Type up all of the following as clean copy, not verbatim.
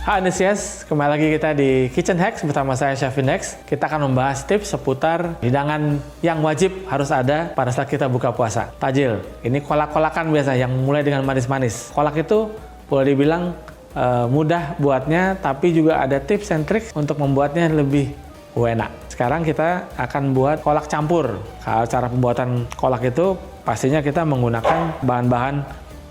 Hai Antusias, kembali lagi kita di Kitchen Hacks bersama saya Chef Index. Kita akan membahas tips seputar hidangan yang wajib harus ada pada saat kita buka puasa. Tajil, ini kolak-kolakan biasa yang mulai dengan manis-manis. Kolak itu boleh dibilang mudah buatnya, tapi juga ada tips and tricks untuk membuatnya lebih enak. Sekarang kita akan buat kolak campur. Kalau cara pembuatan kolak itu pastinya kita menggunakan bahan-bahan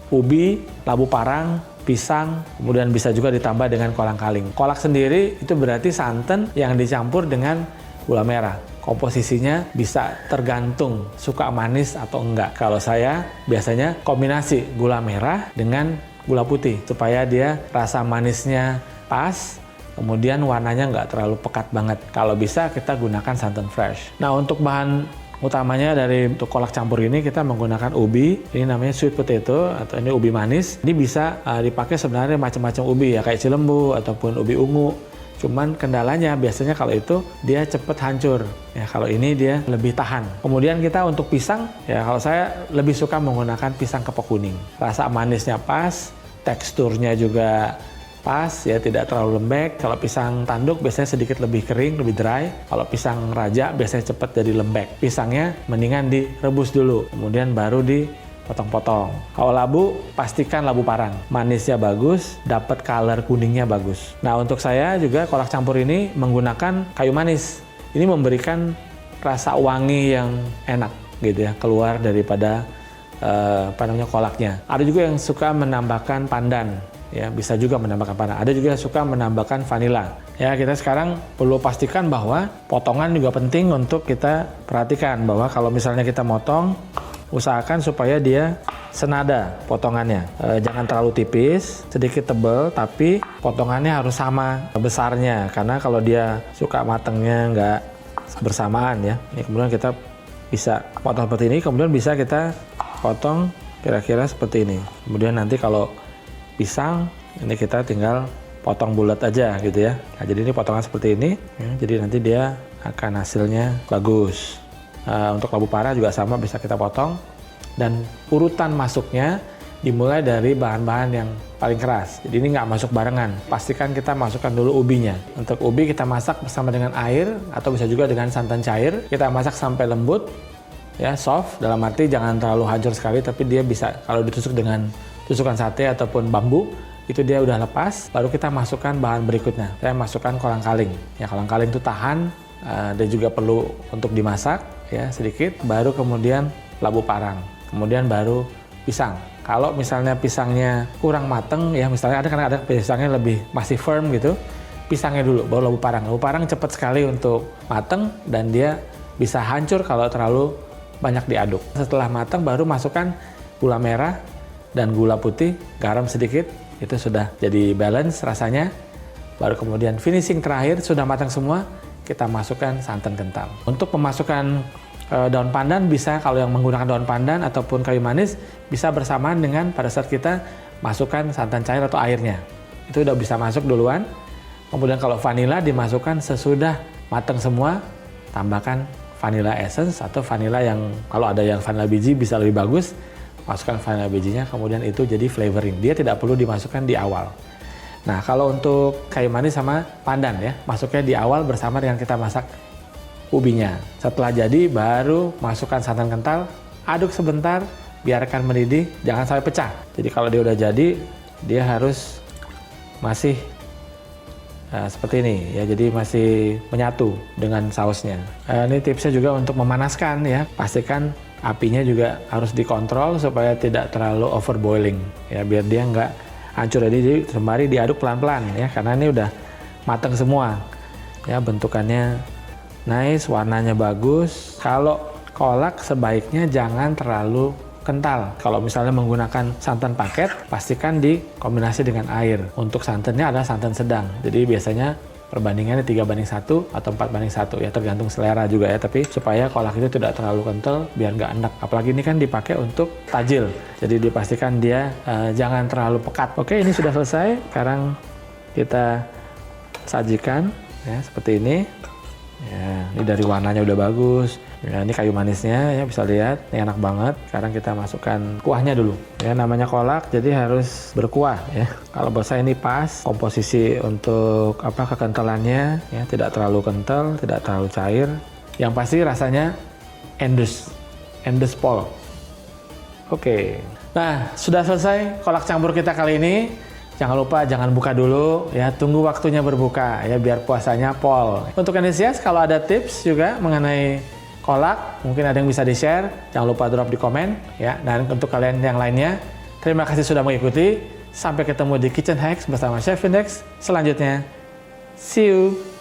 ubi, labu parang, pisang, kemudian bisa juga ditambah dengan kolang-kaling. Kolak sendiri itu berarti santan yang dicampur dengan gula merah. Komposisinya bisa tergantung suka manis atau enggak. Kalau saya biasanya kombinasi gula merah dengan gula putih supaya dia rasa manisnya pas, kemudian warnanya nggak terlalu pekat banget. Kalau bisa kita gunakan santan fresh. Nah, untuk bahan utamanya dari untuk kolak campur ini kita menggunakan ubi, ini namanya sweet potato atau ini ubi manis. Ini bisa dipakai sebenarnya macam-macam ubi ya, kayak cilembu ataupun ubi ungu. Cuman kendalanya biasanya kalau itu dia cepet hancur. Ya, kalau ini dia lebih tahan. Kemudian kita untuk pisang, ya kalau saya lebih suka menggunakan pisang kepok kuning. Rasa manisnya pas, teksturnya juga pas, ya tidak terlalu lembek. Kalau pisang tanduk biasanya sedikit lebih kering, lebih dry. Kalau pisang raja biasanya cepat jadi lembek. Pisangnya mendingan direbus dulu, kemudian baru dipotong-potong. Kalau labu, pastikan labu parang. Manisnya bagus, dapat color kuningnya bagus. Nah, untuk saya juga kolak campur ini menggunakan kayu manis. Ini memberikan rasa wangi yang enak gitu ya, keluar daripada kolaknya. Ada juga yang suka menambahkan pandan. Ya, bisa juga menambahkan pandan. Ada juga yang suka menambahkan vanila. Ya, kita sekarang perlu pastikan bahwa potongan juga penting untuk kita perhatikan bahwa kalau misalnya kita motong, usahakan supaya dia senada potongannya. Jangan terlalu tipis, sedikit tebal, tapi potongannya harus sama besarnya. Karena kalau dia suka matangnya nggak bersamaan ya. Ini kemudian kita bisa potong seperti ini, kemudian bisa kita potong kira-kira seperti ini. Kemudian nanti kalau pisang ini kita tinggal potong bulat aja gitu ya. Nah, jadi ini potongan seperti ini ya, jadi nanti dia akan hasilnya bagus. Untuk labu parah juga sama, bisa kita potong, dan urutan masuknya dimulai dari bahan-bahan yang paling keras. Jadi ini nggak masuk barengan, pastikan kita masukkan dulu ubinya. Untuk ubi kita masak bersama dengan air atau bisa juga dengan santan cair. Kita masak sampai lembut ya, soft, dalam arti jangan terlalu hancur sekali, tapi dia bisa kalau ditusuk dengan tusukan sate ataupun bambu, itu dia udah lepas. Baru kita masukkan bahan berikutnya. Saya masukkan kolang-kaling. Ya, kolang-kaling itu tahan dan juga perlu untuk dimasak ya sedikit. Baru kemudian labu parang. Kemudian baru pisang. Kalau misalnya pisangnya kurang mateng ya, misalnya ada pisangnya lebih masih firm gitu, pisangnya dulu baru labu parang. Labu parang cepat sekali untuk mateng dan dia bisa hancur kalau terlalu banyak diaduk. Setelah mateng baru masukkan gula merah dan gula putih, garam sedikit, itu sudah jadi balance rasanya. Baru kemudian finishing terakhir, sudah matang semua, kita masukkan santan kental. Untuk pemasukan daun pandan bisa, kalau yang menggunakan daun pandan ataupun kayu manis, bisa bersamaan dengan pada saat kita masukkan santan cair atau airnya. Itu udah bisa masuk duluan. Kemudian kalau vanila dimasukkan sesudah matang semua, tambahkan vanilla essence atau vanilla yang, kalau ada yang vanilla biji bisa lebih bagus. Masukkan vanilla bijinya, kemudian itu jadi flavoring. Dia tidak perlu dimasukkan di awal. Nah, kalau untuk kayu manis sama pandan ya, masuknya di awal bersama dengan kita masak ubinya. Setelah jadi, baru masukkan santan kental, aduk sebentar, biarkan mendidih, jangan sampai pecah. Jadi kalau dia udah jadi, dia harus masih seperti ini ya, jadi masih menyatu dengan sausnya. Ini tipsnya juga untuk memanaskan ya, pastikan apinya juga harus dikontrol supaya tidak terlalu over boiling ya, biar dia nggak hancur. Jadi sembari diaduk pelan-pelan ya, karena ini udah matang semua ya, bentukannya nice, warnanya bagus. Kalau kolak sebaiknya jangan terlalu kental. Kalau misalnya menggunakan santan paket, pastikan dikombinasi dengan air. Untuk santannya adalah santan sedang, jadi biasanya perbandingannya 3:1 atau 4:1 ya, tergantung selera juga ya, tapi supaya kolak itu tidak terlalu kental biar nggak enak. Apalagi ini kan dipakai untuk tajil, jadi dipastikan dia jangan terlalu pekat. Oke, ini sudah selesai. Sekarang kita sajikan ya seperti ini. Ya, ini dari warnanya udah bagus. Ya, ini kayu manisnya ya bisa lihat, ini enak banget. Sekarang kita masukkan kuahnya dulu. Ya, namanya kolak jadi harus berkuah ya. Kalau buat saya ini pas komposisi untuk kekentalannya ya, tidak terlalu kental, tidak terlalu cair. Yang pasti rasanya endus pol. Oke. Nah, sudah selesai kolak campur kita kali ini. Jangan lupa jangan buka dulu ya, tunggu waktunya berbuka ya biar puasanya pol. Untuk enthusiast kalau ada tips juga mengenai kolak, mungkin ada yang bisa di-share, jangan lupa drop di komen ya. Dan untuk kalian yang lainnya, terima kasih sudah mengikuti. Sampai ketemu di Kitchen Hacks bersama Chef Index selanjutnya. See you.